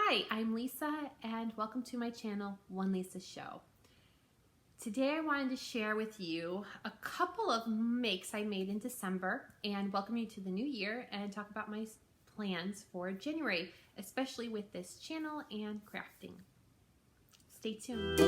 Hi, I'm Lisa and welcome to my channel, One Lisa Show. Today I wanted to share with you a couple of makes I made in December and welcome you to the new year and talk about my plans for January, especially with this channel and crafting. Stay tuned.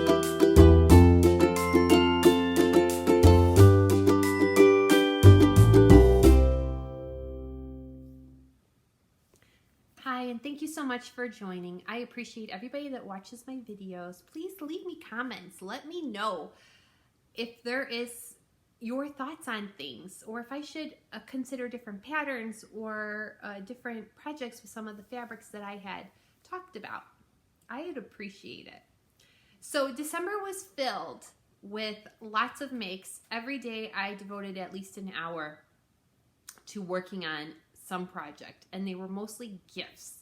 Hi, and thank you so much for joining. I appreciate everybody that watches my videos. Please leave me comments. Let me know if there is your thoughts on things, or if I should consider different patterns or different projects with some of the fabrics that I had talked about. I would appreciate it. So December was filled with lots of makes. Every day I devoted at least an hour to working on some project, and they were mostly gifts.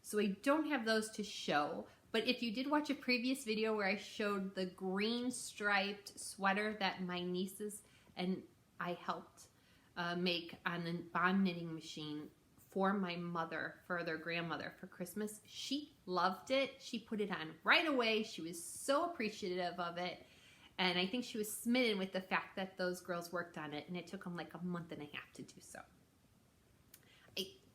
So I don't have those to show, but if you did watch a previous video where I showed the green striped sweater that my nieces and I helped make on the bond knitting machine for my mother, for their grandmother for Christmas, she loved it. She put it on right away. She was so appreciative of it. And I think she was smitten with the fact that those girls worked on it, and it took them like a month and a half to do so.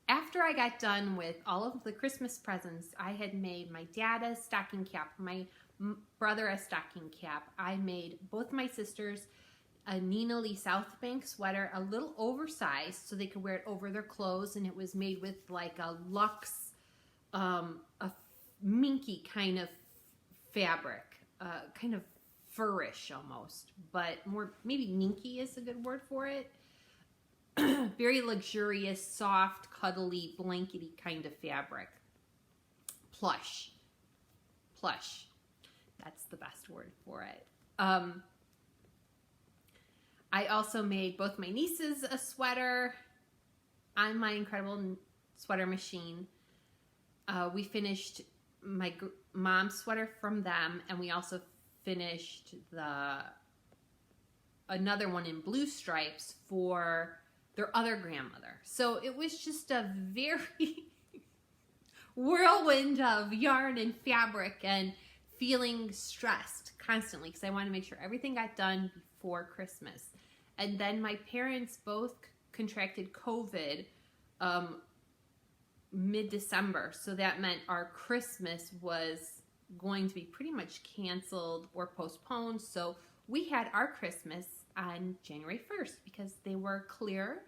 After I got done with all of the Christmas presents, I had made my dad a stocking cap, my brother a stocking cap. I made both my sisters a Nina Lee South Bank sweater, a little oversized so they could wear it over their clothes, and it was made with like a luxe, a minky kind of fabric, kind of furish almost, but more, maybe minky is a good word for it. Very luxurious, soft, cuddly, blankety kind of fabric. Plush. That's the best word for it. I also made both my nieces a sweater on my incredible sweater machine. We finished my mom's sweater from them, and we also finished another one in blue stripes for their other grandmother. So it was just a very whirlwind of yarn and fabric and feeling stressed constantly because I wanted to make sure everything got done before Christmas. And then my parents both contracted COVID mid-December. So that meant our Christmas was going to be pretty much canceled or postponed. So we had our Christmas on January 1st because they were clear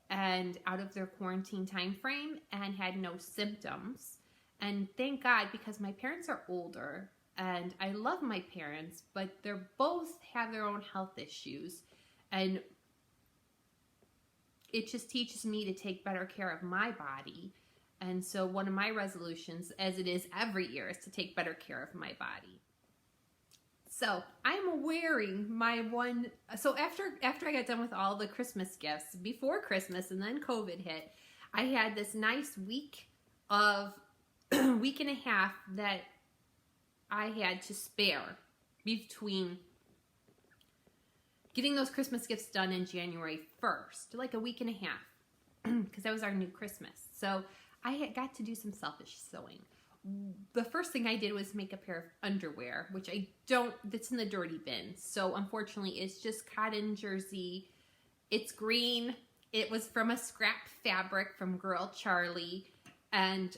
and out of their quarantine time frame and had no symptoms. And thank God, because my parents are older and I love my parents, but they're both have their own health issues, and it just teaches me to take better care of my body. And so one of my resolutions, as it is every year, is to take better care of my body. So I'm wearing my one, so after I got done with all the Christmas gifts before Christmas and then COVID hit, I had this nice week and a half that I had to spare between getting those Christmas gifts done in January 1st, like a week and a half, because that was our new Christmas. So I had got to do some selfish sewing. The first thing I did was make a pair of underwear, which that's in the dirty bin. So unfortunately, it's just cotton jersey. It's green. It was from a scrap fabric from Girl Charlie. And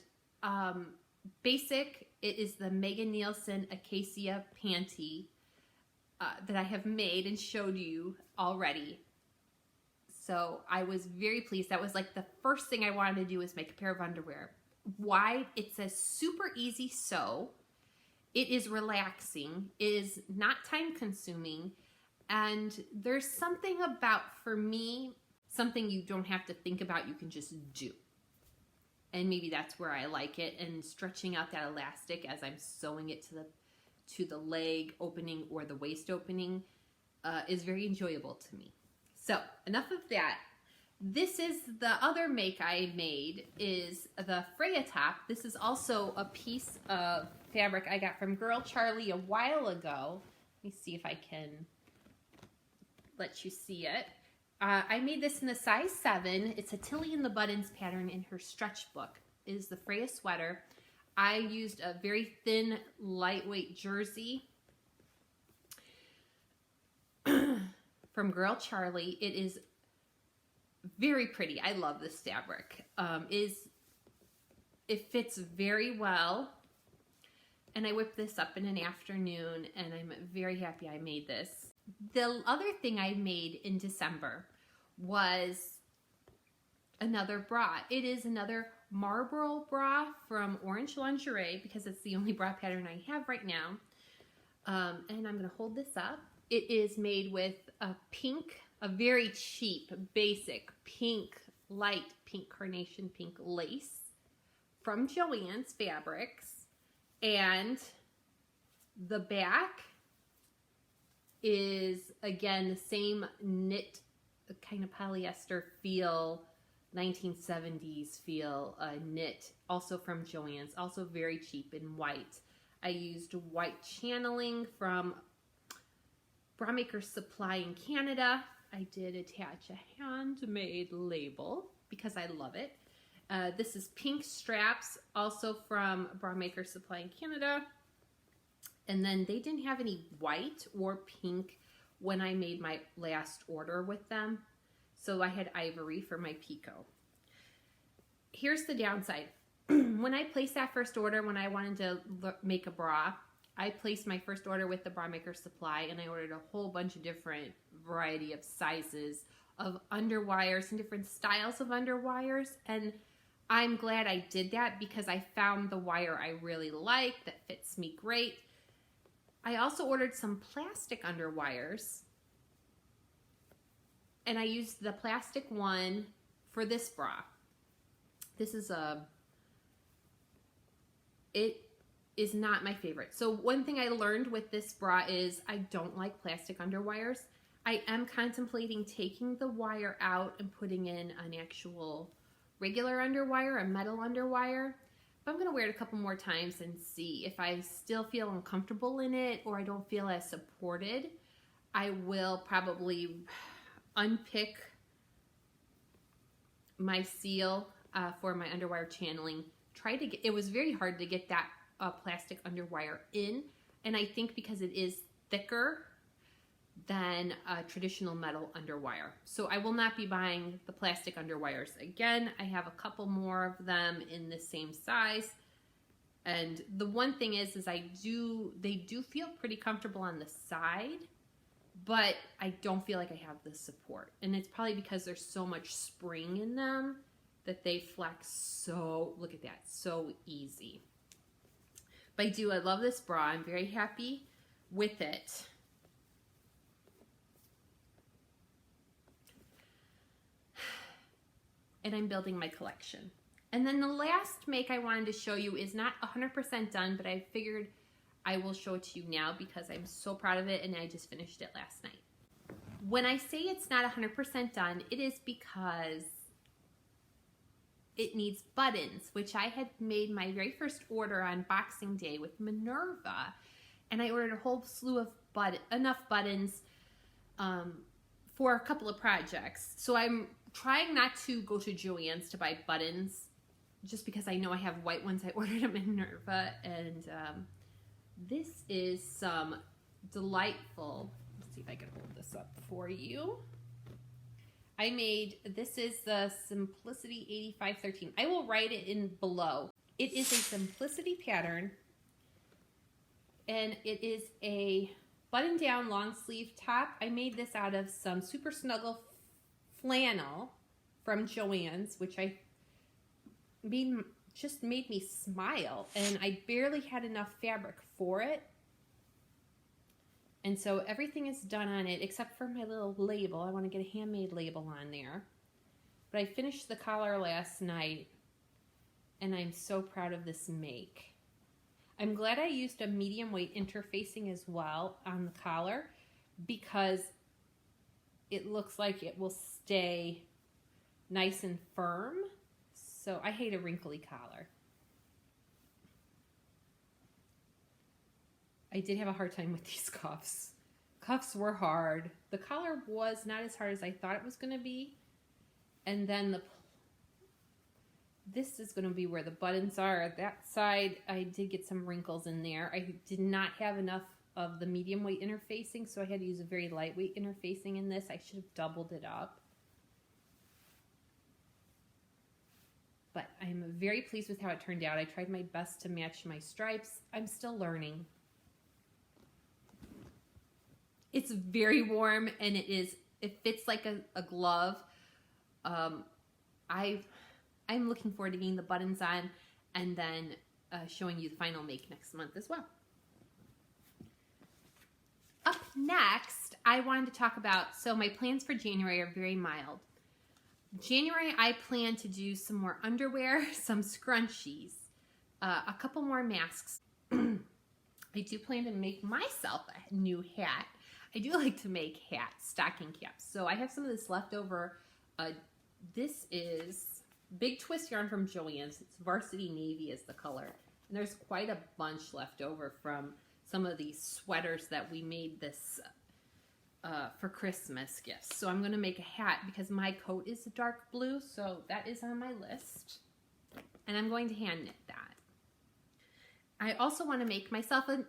basic, it is the Megan Nielsen Acacia panty that I have made and showed you already. So I was very pleased. That was like the first thing I wanted to do was make a pair of underwear. Why? It's a super easy sew. It is relaxing. It is not time consuming. And there's something about, for me, something you don't have to think about, you can just do. And maybe that's where I like it. And stretching out that elastic as I'm sewing it to the leg opening or the waist opening is very enjoyable to me. So enough of that. This is the other make I made, is the Freya top. This is also a piece of fabric I got from Girl Charlie a while ago. Let me see if I can let you see it. I made this in the size 7. It's a Tilly and the Buttons pattern in her stretch book. It is the Freya sweater. I used a very thin, lightweight jersey from Girl Charlie. It is very pretty. I love this fabric. It fits very well. And I whipped this up in an afternoon, and I'm very happy I made this. The other thing I made in December was another bra. It is another Marlboro bra from Orange Lingerie, because it's the only bra pattern I have right now. And I'm going to hold this up. It is made with a very cheap, basic pink, light pink carnation pink lace from Joann's Fabrics. And the back is, again, the same knit, kind of polyester feel, 1970s feel knit, also from Joann's, also very cheap in white. I used white channeling from Bra Maker Supply in Canada. I did attach a handmade label because I love it. This is pink straps, also from Bra Maker Supply in Canada. And then they didn't have any white or pink when I made my last order with them. So I had ivory for my picot. Here's the downside. When I placed that first order, when I wanted to make a bra, I placed my first order with the Bra Maker Supply, and I ordered a whole bunch of different variety of sizes of underwires and different styles of underwires. And I'm glad I did that because I found the wire I really like that fits me great. I also ordered some plastic underwires, and I used the plastic one for this bra. This is it is not my favorite. So one thing I learned with this bra is I don't like plastic underwires. I am contemplating taking the wire out and putting in an actual regular underwire, a metal underwire. But I'm going to wear it a couple more times and see if I still feel uncomfortable in it or I don't feel as supported. I will probably unpick my seal for my underwire channeling. It was very hard to get that plastic underwire in, and I think because it is thicker than a traditional metal underwire. So I will not be buying the plastic underwires again. I have a couple more of them in the same size. And the one thing is they do feel pretty comfortable on the side, but I don't feel like I have the support. And it's probably because there's so much spring in them that they flex so, look at that, so easy. But I love this bra. I'm very happy with it. And I'm building my collection. And then the last make I wanted to show you is not 100% done, but I figured I will show it to you now because I'm so proud of it and I just finished it last night. When I say it's not 100% done, it is because it needs buttons, which I had made my very first order on Boxing Day with Minerva. And I ordered a whole slew of enough buttons for a couple of projects. So I'm trying not to go to Joann's to buy buttons just because I know I have white ones. I ordered them in Minerva, and this is some delightful, let's see if I can hold this up for you. This is the Simplicity 8513. I will write it in below. It is a Simplicity pattern, and it is a button-down long sleeve top. I made this out of some Super Snuggle flannel from Joann's, which just made me smile, and I barely had enough fabric for it. And so everything is done on it except for my little label. I want to get a handmade label on there. But I finished the collar last night, and I'm so proud of this make. I'm glad I used a medium weight interfacing as well on the collar because it looks like it will stay nice and firm. So I hate a wrinkly collar. I did have a hard time with these cuffs. Cuffs were hard. The collar was not as hard as I thought it was going to be. And then this is going to be where the buttons are. That side, I did get some wrinkles in there. I did not have enough of the medium weight interfacing, so I had to use a very lightweight interfacing in this. I should have doubled it up. But I'm very pleased with how it turned out. I tried my best to match my stripes. I'm still learning. It's very warm, and it fits like a glove. I'm looking forward to getting the buttons on and then showing you the final make next month as well. Up next, I wanted to talk about, so my plans for January are very mild. January, I plan to do some more underwear, some scrunchies, a couple more masks. I do plan to make myself a new hat. I do like to make hats, stocking caps. So I have some of this leftover. This is Big Twist yarn from Joann's. It's Varsity Navy is the color. And there's quite a bunch left over from some of these sweaters that we made this for Christmas gifts. So I'm going to make a hat because my coat is a dark blue, so that is on my list. And I'm going to hand knit that. I also want to make myself a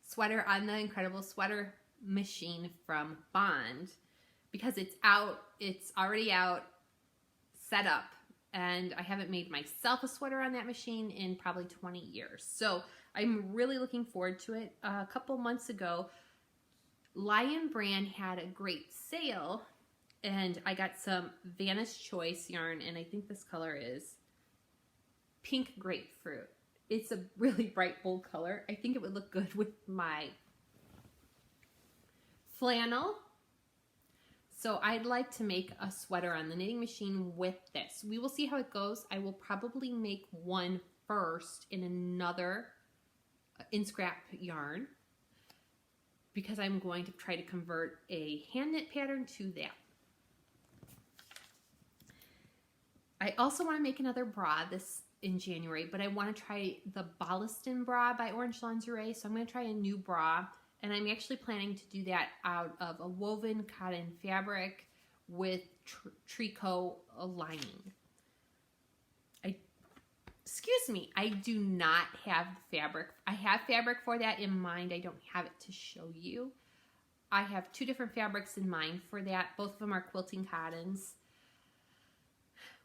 sweater on the Incredible Sweater machine from Bond because it's already out, set up, and I haven't made myself a sweater on that machine in probably 20 years. So I'm really looking forward to it. A couple months ago, Lion Brand had a great sale, and I got some Vanna's Choice yarn, and I think this color is pink grapefruit. It's a really bright, bold color. I think it would look good with my flannel. So I'd like to make a sweater on the knitting machine with this. We will see how it goes. I will probably make one first in another in scrap yarn because I'm going to try to convert a hand knit pattern to that. I also want to make another bra this in January, but I want to try the Bolliston bra by Orange Lingerie. So I'm going to try a new bra. And I'm actually planning to do that out of a woven cotton fabric with tricot lining. Excuse me, I do not have the fabric. I have fabric for that in mind. I don't have it to show you. I have two different fabrics in mind for that. Both of them are quilting cottons.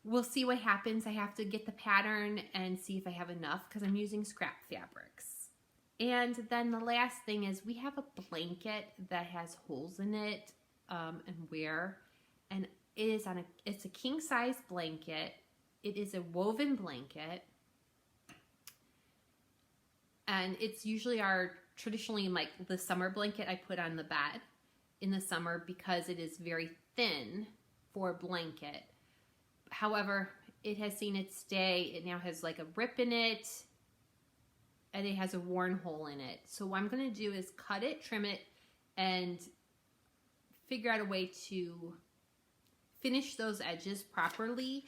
We'll see what happens. I have to get the pattern and see if I have enough because I'm using scrap fabrics. And then the last thing is we have a blanket that has holes in it and wear, and it's a king size blanket. It is a woven blanket, and it's usually traditionally like the summer blanket I put on the bed in the summer because it is very thin for a blanket. However, it has seen its day. It now has like a rip in it, and it has a worn hole in it. So what I'm going to do is cut it, trim it, and figure out a way to finish those edges properly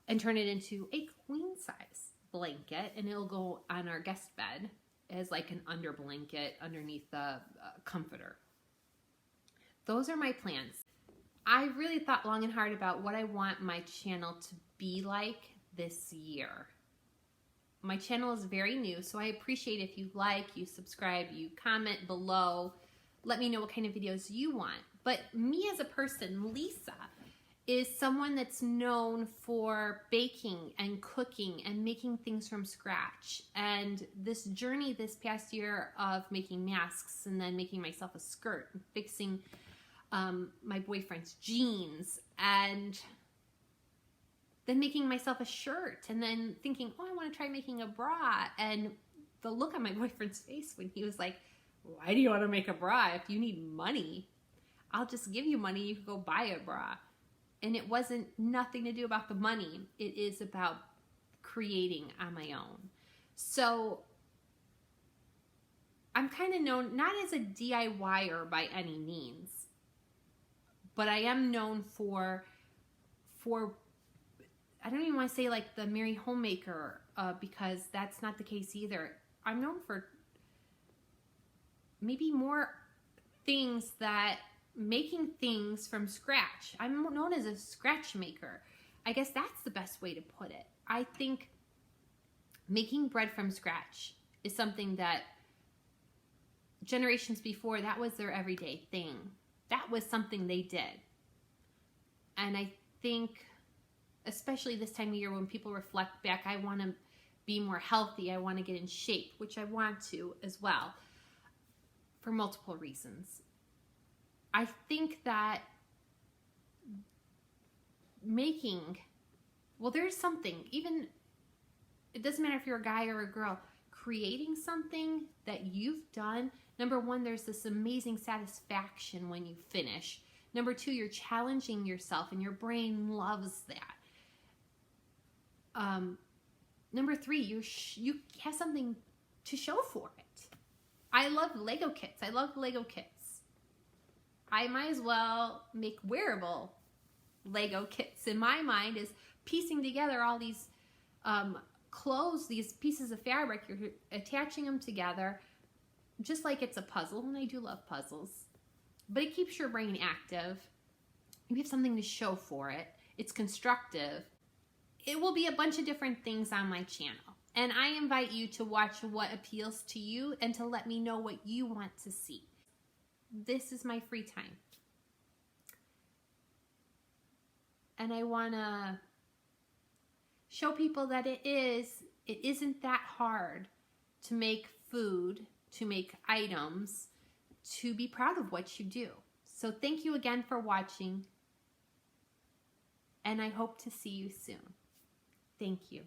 and turn it into a queen size blanket, and it'll go on our guest bed as like an under blanket underneath the comforter. Those are my plans. I really thought long and hard about what I want my channel to be like this year. My channel is very new, so I appreciate if you like, you subscribe, you comment below. Let me know what kind of videos you want. But me as a person, Lisa, is someone that's known for baking and cooking and making things from scratch. And this journey this past year of making masks and then making myself a skirt and fixing my boyfriend's jeans and then making myself a shirt and then thinking, oh, I want to try making a bra. And the look on my boyfriend's face when he was like, why do you want to make a bra? If you need money, I'll just give you money. You can go buy a bra. And it wasn't nothing to do about the money. It is about creating on my own. So I'm kind of known not as a DIYer by any means, but I am known for I don't even want to say like the Merry Homemaker because that's not the case either. I'm known for maybe more things that making things from scratch. I'm known as a scratch maker. I guess that's the best way to put it. I think making bread from scratch is something that generations before, that was their everyday thing. That was something they did. And I think, especially this time of year when people reflect back, I want to be more healthy. I want to get in shape, which I want to as well, for multiple reasons. I think that there's something, even, it doesn't matter if you're a guy or a girl, creating something that you've done. Number one, there's this amazing satisfaction when you finish. Number two, you're challenging yourself and your brain loves that. Number three, you have something to show for it. I love Lego kits. I love Lego kits. I might as well make wearable Lego kits. In my mind is piecing together all these clothes, these pieces of fabric. You're attaching them together just like it's a puzzle, and I do love puzzles. But it keeps your brain active. You have something to show for it. It's constructive. It will be a bunch of different things on my channel. And I invite you to watch what appeals to you and to let me know what you want to see. This is my free time. And I want to show people that it isn't that hard to make food, to make items, to be proud of what you do. So thank you again for watching, and I hope to see you soon. Thank you.